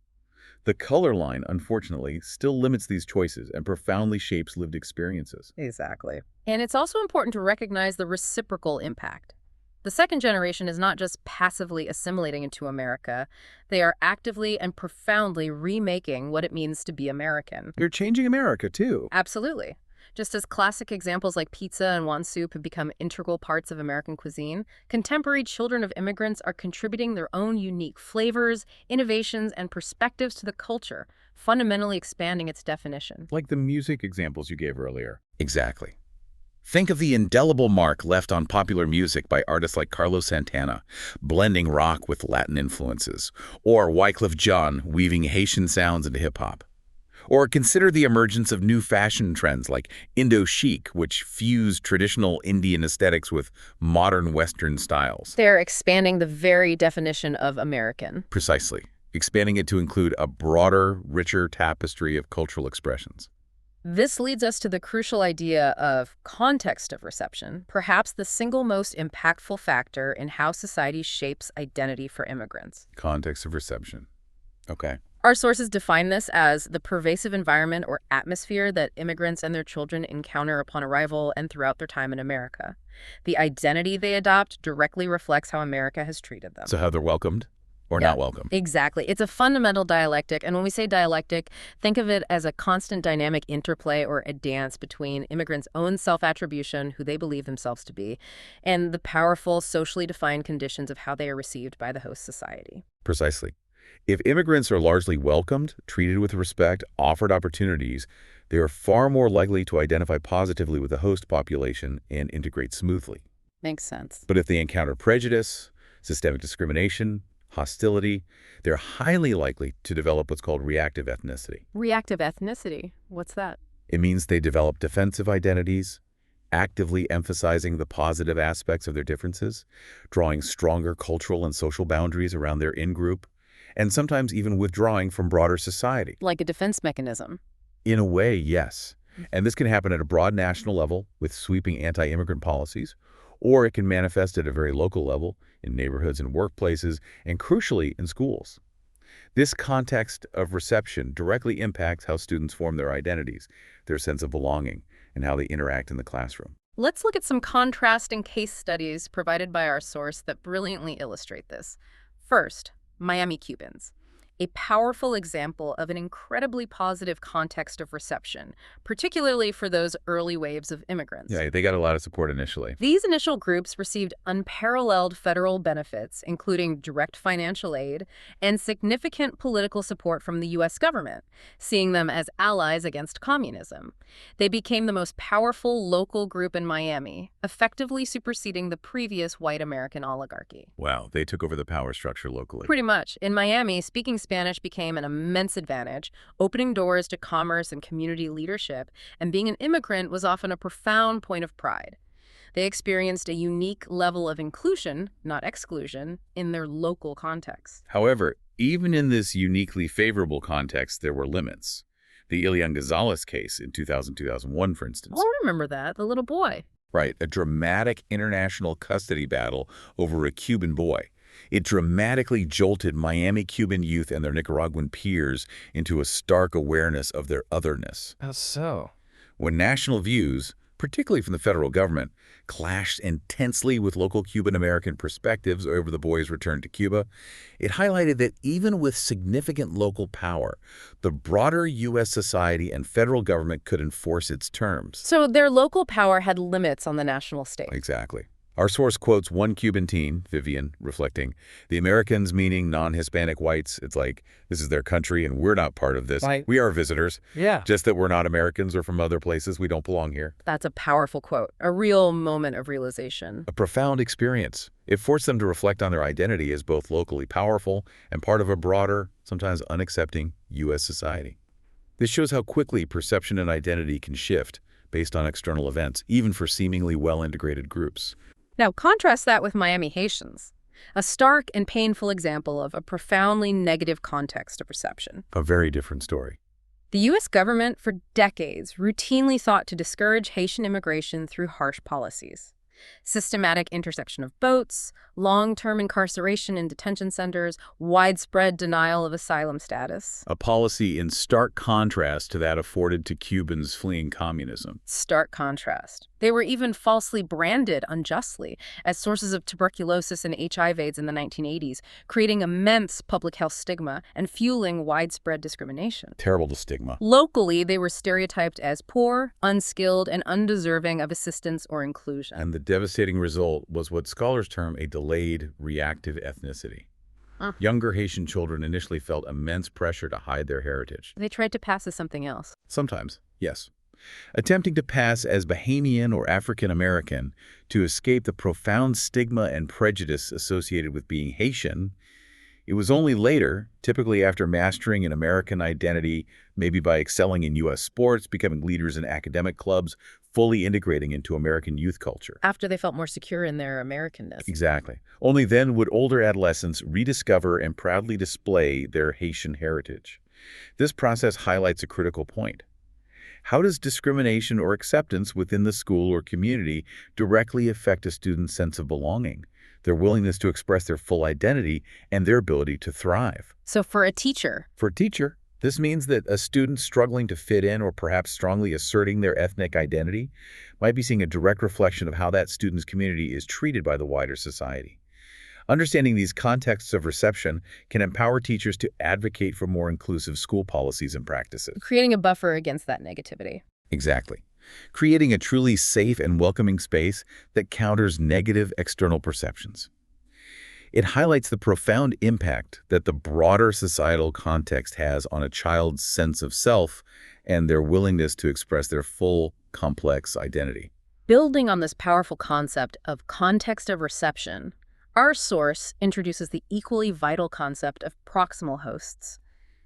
Speaker 2: The color line, unfortunately, still limits these choices and profoundly shapes lived experiences.
Speaker 1: Exactly. And it's also important to recognize the reciprocal impact. The second generation is not just passively assimilating into America, they are actively and profoundly remaking what it means to be American.
Speaker 2: They're changing America, too.
Speaker 1: Absolutely. Just as classic examples like pizza and wan soup have become integral parts of American cuisine, contemporary children of immigrants are contributing their own unique flavors, innovations, and perspectives to the culture, fundamentally expanding its definition.
Speaker 2: Like the music examples you gave earlier. Exactly. Think of the indelible mark left on popular music by artists like Carlos Santana, blending rock with Latin influences, or Wyclef Jean weaving Haitian sounds into hip-hop. Or consider the emergence of new fashion trends like Indo-chic, which fuse traditional Indian aesthetics with modern Western styles.
Speaker 1: They're expanding the very definition of American.
Speaker 2: Precisely, expanding it to include a broader, richer tapestry of cultural expressions.
Speaker 1: This leads us to the crucial idea of context of reception, perhaps the single most impactful factor in how society shapes identity for immigrants.
Speaker 2: Context of reception. Okay.
Speaker 1: Our sources define this as the pervasive environment or atmosphere that immigrants and their children encounter upon arrival and throughout their time in America. The identity they adopt directly reflects how America has treated them.
Speaker 2: So how they're welcomed or not welcome.
Speaker 1: Exactly. It's a fundamental dialectic, and when we say dialectic, think of it as a constant dynamic interplay or a dance between immigrants' own self-attribution, who they believe themselves to be, and the powerful, socially defined conditions of how they are received by the host society.
Speaker 2: Precisely. If immigrants are largely welcomed, treated with respect, offered opportunities, they are far more likely to identify positively with the host population and integrate smoothly.
Speaker 1: Makes sense.
Speaker 2: But if they encounter prejudice, systemic discrimination, hostility, they're highly likely to develop what's called reactive ethnicity.
Speaker 1: Reactive ethnicity? What's that?
Speaker 2: It means they develop defensive identities, actively emphasizing the positive aspects of their differences, drawing stronger cultural and social boundaries around their in-group, and sometimes even withdrawing from broader society.
Speaker 1: Like a defense mechanism.
Speaker 2: In a way, yes. And this can happen at a broad national level with sweeping anti-immigrant policies, or it can manifest at a very local level in neighborhoods and workplaces, and crucially, in schools. This context of reception directly impacts how students form their identities, their sense of belonging, and how they interact in the classroom.
Speaker 1: Let's look at some contrasting case studies provided by our source that brilliantly illustrate this. First, Miami Cubans. A powerful example of an incredibly positive context of reception, particularly for those early waves of immigrants.
Speaker 2: Yeah, they got a lot of support initially.
Speaker 1: These initial groups received unparalleled federal benefits, including direct financial aid and significant political support from the U.S. government, seeing them as allies against communism. They became the most powerful local group in Miami, effectively superseding the previous white American oligarchy.
Speaker 2: Wow, they took over the power structure locally.
Speaker 1: Pretty much. In Miami, speaking Spanish became an immense advantage, opening doors to commerce and community leadership, and being an immigrant was often a profound point of pride. They experienced a unique level of inclusion, not exclusion, in their local context.
Speaker 2: However, even in this uniquely favorable context, there were limits. The Elian Gonzalez case in 2000-2001, for instance.
Speaker 1: Oh, I remember that, the little boy.
Speaker 2: Right, a dramatic international custody battle over a Cuban boy. It dramatically jolted Miami Cuban youth and their Nicaraguan peers into a stark awareness of their otherness.
Speaker 3: How so?
Speaker 2: When national views, particularly from the federal government, clashed intensely with local Cuban-American perspectives over the boy's return to Cuba, it highlighted that even with significant local power, the broader U.S. society and federal government could enforce its terms.
Speaker 1: So their local power had limits on the national stage.
Speaker 2: Exactly. Our source quotes one Cuban teen, Vivian, reflecting, "The Americans, meaning non-Hispanic whites, it's like, this is their country and we're not part of this.
Speaker 3: Right.
Speaker 2: We are visitors.
Speaker 3: Yeah.
Speaker 2: Just that we're not Americans or from other places. We don't belong here."
Speaker 1: That's a powerful quote, a real moment of realization.
Speaker 2: A profound experience. It forced them to reflect on their identity as both locally powerful and part of a broader, sometimes unaccepting, U.S. society. This shows how quickly perception and identity can shift based on external events, even for seemingly well-integrated groups.
Speaker 1: Now, contrast that with Miami Haitians, a stark and painful example of a profoundly negative context of reception.
Speaker 2: A very different story.
Speaker 1: The U.S. government, for decades, routinely sought to discourage Haitian immigration through harsh policies. Systematic intersection of boats, long-term incarceration in detention centers, widespread denial of asylum status.
Speaker 2: A policy in stark contrast to that afforded to Cubans fleeing communism.
Speaker 1: Stark contrast. They were even falsely branded unjustly as sources of tuberculosis and HIV/AIDS in the 1980s, creating immense public health stigma and fueling widespread discrimination.
Speaker 2: Terrible stigma.
Speaker 1: Locally, they were stereotyped as poor, unskilled, and undeserving of assistance or inclusion.
Speaker 2: And the devastating result was what scholars term a delayed reactive ethnicity. Younger Haitian children initially felt immense pressure to hide their heritage.
Speaker 1: They tried to pass as something else.
Speaker 2: Sometimes, yes. Attempting to pass as Bahamian or African American to escape the profound stigma and prejudice associated with being Haitian. It was only later, typically after mastering an American identity, maybe by excelling in U.S. sports, becoming leaders in academic clubs, fully integrating into American youth culture.
Speaker 1: After they felt more secure in their Americanness.
Speaker 2: Exactly. Only then would older adolescents rediscover and proudly display their Haitian heritage. This process highlights a critical point. How does discrimination or acceptance within the school or community directly affect a student's sense of belonging, their willingness to express their full identity, and their ability to thrive?
Speaker 1: So for a teacher,
Speaker 2: This means that a student struggling to fit in or perhaps strongly asserting their ethnic identity might be seeing a direct reflection of how that student's community is treated by the wider society. Understanding these contexts of reception can empower teachers to advocate for more inclusive school policies and practices.
Speaker 1: creating a buffer against that negativity.
Speaker 2: Exactly. Creating a truly safe and welcoming space that counters negative external perceptions. It highlights the profound impact that the broader societal context has on a child's sense of self and their willingness to express their full, complex identity.
Speaker 1: Building on this powerful concept of context of reception, our source introduces the equally vital concept of proximal hosts,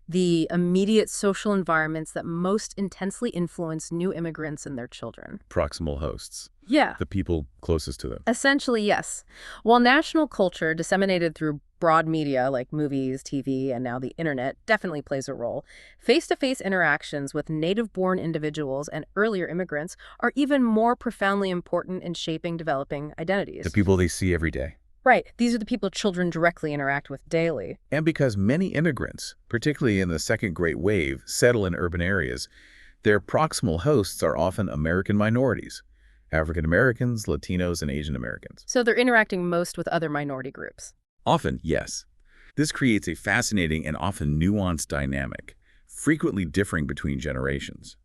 Speaker 1: the immediate social environments that most intensely influence new immigrants and their children.
Speaker 2: Proximal hosts.
Speaker 1: Yeah.
Speaker 2: The people closest to them.
Speaker 1: Essentially, yes. While national culture disseminated through broad media like movies, TV, and now the internet definitely plays a role, face-to-face interactions with native-born individuals and earlier immigrants are even more profoundly important in shaping developing identities.
Speaker 2: The people they see every day.
Speaker 1: Right. These are the people children directly interact with daily.
Speaker 2: And because many immigrants, particularly in the Second Great Wave, settle in urban areas, their proximal hosts are often American minorities, African Americans, Latinos, and Asian Americans.
Speaker 1: So they're interacting most with other minority groups.
Speaker 2: Often, yes. This creates a fascinating and often nuanced dynamic, frequently differing between generations.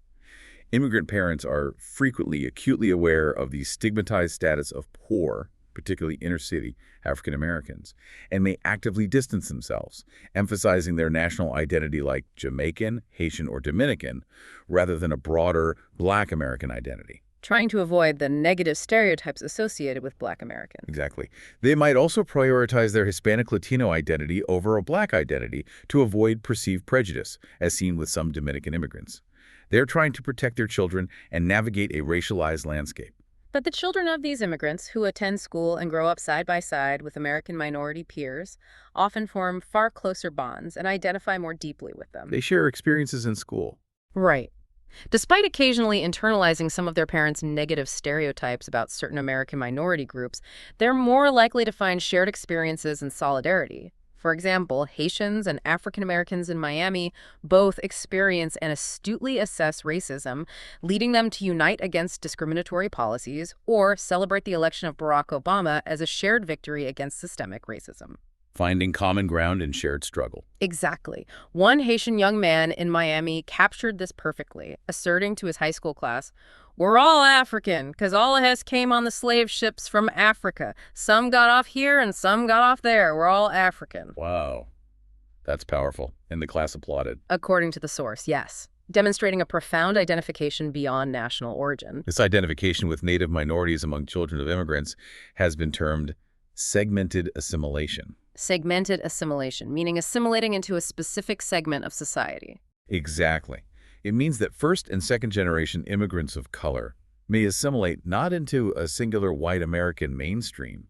Speaker 2: Immigrant parents are frequently acutely aware of the stigmatized status of poor, particularly inner-city African Americans, and may actively distance themselves, emphasizing their national identity like Jamaican, Haitian, or Dominican, rather than a broader Black American identity.
Speaker 1: Trying to avoid the negative stereotypes associated with Black Americans.
Speaker 2: Exactly. They might also prioritize their Hispanic Latino identity over a Black identity to avoid perceived prejudice, as seen with some Dominican immigrants. They're trying to protect their children and navigate a racialized landscape.
Speaker 1: But the children of these immigrants who attend school and grow up side by side with American minority peers often form far closer bonds and identify more deeply with them.
Speaker 2: They share experiences in school.
Speaker 1: Right. Despite occasionally internalizing some of their parents' negative stereotypes about certain American minority groups, they're more likely to find shared experiences and solidarity. For example, Haitians and African Americans in Miami both experience and astutely assess racism, leading them to unite against discriminatory policies or celebrate the election of Barack Obama as a shared victory against systemic racism.
Speaker 2: Finding common ground and shared struggle.
Speaker 1: Exactly. One Haitian young man in Miami captured this perfectly, asserting to his high school class, "We're all African, because all of us came on the slave ships from Africa. Some got off here and some got off there. We're all African."
Speaker 2: Wow. That's powerful. And the class applauded.
Speaker 1: According to the source, yes. Demonstrating a profound identification beyond national origin.
Speaker 2: This identification with Native minorities among children of immigrants has been termed segmented assimilation.
Speaker 1: Segmented assimilation, meaning assimilating into a specific segment of society.
Speaker 2: Exactly. It means that first and second generation immigrants of color may assimilate not into a singular white American mainstream,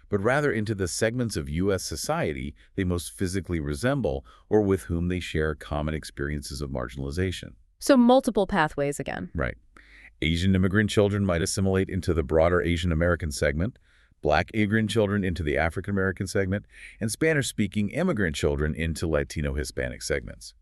Speaker 2: but rather into the segments of U.S. society they most physically resemble or with whom they share common experiences of marginalization.
Speaker 1: So multiple pathways again.
Speaker 2: Right. Asian immigrant children might assimilate into the broader Asian American segment, Black immigrant children into the African American segment, and Spanish-speaking immigrant children into Latino Hispanic segments.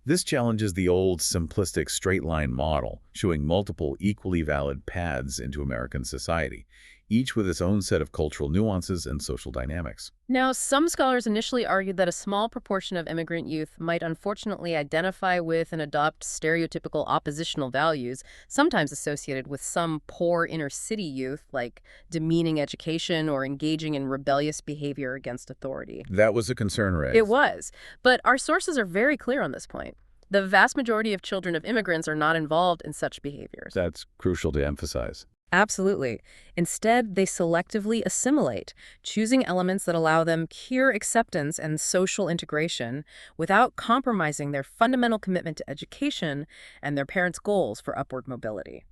Speaker 2: This challenges the old simplistic straight-line model, showing multiple equally valid paths into American society, each with its own set of cultural nuances and social dynamics.
Speaker 1: Now, some scholars initially argued that a small proportion of immigrant youth might unfortunately identify with and adopt stereotypical oppositional values, sometimes associated with some poor inner-city youth, like demeaning education or engaging in rebellious behavior against authority.
Speaker 2: That was a concern
Speaker 1: It
Speaker 2: raised.
Speaker 1: was, but our sources are very clear on this point. The vast majority of children of immigrants are not involved in such behaviors.
Speaker 2: That's crucial to emphasize.
Speaker 1: Absolutely. Instead, they selectively assimilate, choosing elements that allow them pure acceptance and social integration without compromising their fundamental commitment to education and their parents' goals for upward mobility.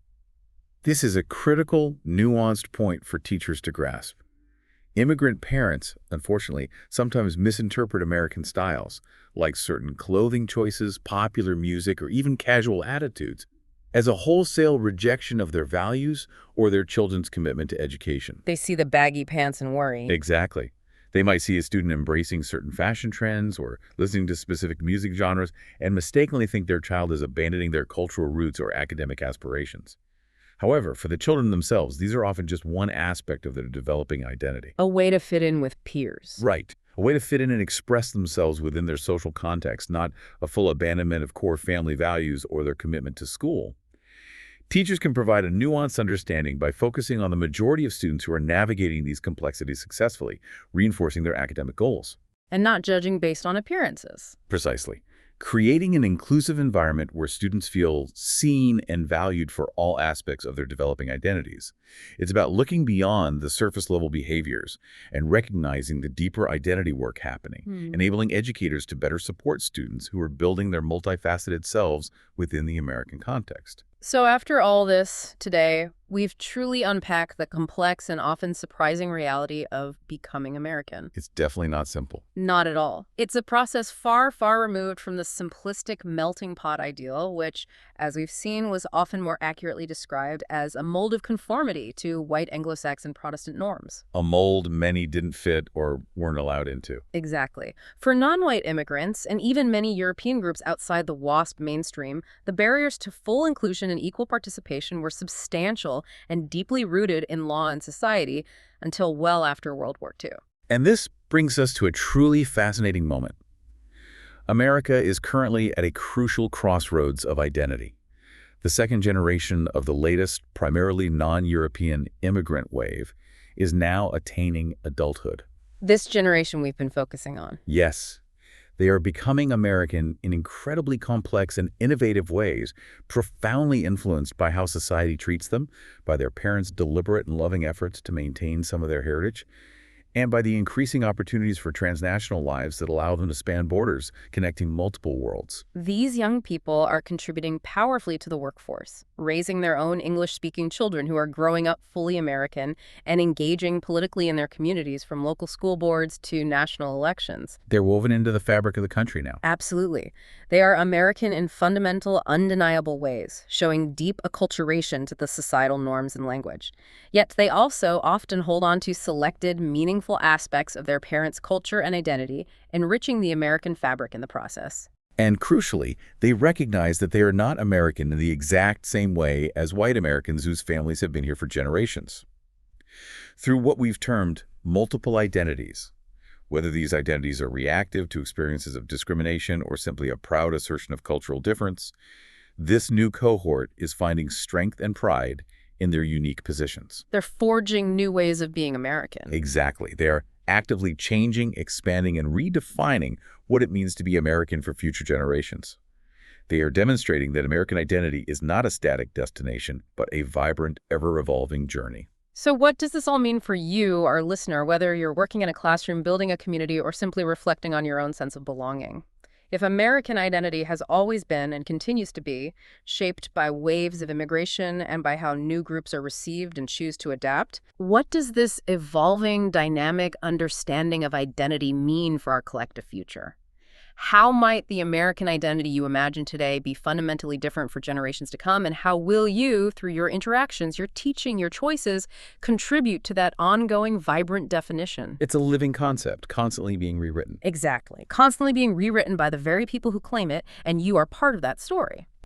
Speaker 2: This is a critical, nuanced point for teachers to grasp. Immigrant parents, unfortunately, sometimes misinterpret American styles, like certain clothing choices, popular music, or even casual attitudes, as a wholesale rejection of their values or their children's commitment to education.
Speaker 1: They see the baggy pants and worry.
Speaker 2: Exactly. They might see a student embracing certain fashion trends or listening to specific music genres and mistakenly think their child is abandoning their cultural roots or academic aspirations. However, for the children themselves, these are often just one aspect of their developing identity.
Speaker 1: A way to fit in with peers.
Speaker 2: Right. A way to fit in and express themselves within their social context, not a full abandonment of core family values or their commitment to school. Teachers can provide a nuanced understanding by focusing on the majority of students who are navigating these complexities successfully, reinforcing their academic goals.
Speaker 1: And not judging based on appearances.
Speaker 2: Precisely. Creating an inclusive environment where students feel seen and valued for all aspects of their developing identities. It's about looking beyond the surface-level behaviors and recognizing the deeper identity work happening, enabling educators to better support students who are building their multifaceted selves within the American context.
Speaker 1: So after all this today, we've truly unpacked the complex and often surprising reality of becoming American.
Speaker 2: It's definitely not simple.
Speaker 1: Not at all. It's a process far, far removed from the simplistic melting pot ideal, which, as we've seen, was often more accurately described as a mold of conformity to white Anglo-Saxon Protestant norms.
Speaker 2: A mold many didn't fit or weren't allowed into.
Speaker 1: Exactly. For non-white immigrants, and even many European groups outside the WASP mainstream, the barriers to full inclusion and equal participation were substantial and deeply rooted in law and society until well after World War II.
Speaker 2: And this brings us to a truly fascinating moment. America is currently at a crucial crossroads of identity. The second generation of the latest, primarily non-European immigrant wave is now attaining adulthood.
Speaker 1: This generation we've been focusing on.
Speaker 2: Yes, they are becoming American in incredibly complex and innovative ways, profoundly influenced by how society treats them, by their parents' deliberate and loving efforts to maintain some of their heritage, and by the increasing opportunities for transnational lives that allow them to span borders, connecting multiple worlds.
Speaker 1: These young people are contributing powerfully to the workforce, raising their own English-speaking children who are growing up fully American and engaging politically in their communities from local school boards to national elections.
Speaker 2: They're woven into the fabric of the country now.
Speaker 1: Absolutely. They are American in fundamental, undeniable ways, showing deep acculturation to the societal norms and language. Yet they also often hold on to selected, meaningful aspects of their parents' culture and identity, enriching the American fabric in the process.
Speaker 2: And crucially, they recognize that they are not American in the exact same way as white Americans whose families have been here for generations. Through what we've termed multiple identities, whether these identities are reactive to experiences of discrimination or simply a proud assertion of cultural difference, this new cohort is finding strength and pride in their unique positions.
Speaker 1: They're forging new ways of being American.
Speaker 2: Exactly. They are actively changing, expanding, and redefining what it means to be American for future generations. They are demonstrating that American identity is not a static destination, but a vibrant, ever-evolving journey.
Speaker 1: So what does this all mean for you, our listener, whether you're working in a classroom, building a community, or simply reflecting on your own sense of belonging? If American identity has always been and continues to be shaped by waves of immigration and by how new groups are received and choose to adapt, what does this evolving, dynamic understanding of identity mean for our collective future? How might the American identity you imagine today be fundamentally different for generations to come? And how will you, through your interactions, your teaching, your choices, contribute to that ongoing, vibrant definition?
Speaker 2: It's a living concept, constantly being rewritten.
Speaker 1: Exactly. Constantly being rewritten by the very people who claim it, and you are part of that story.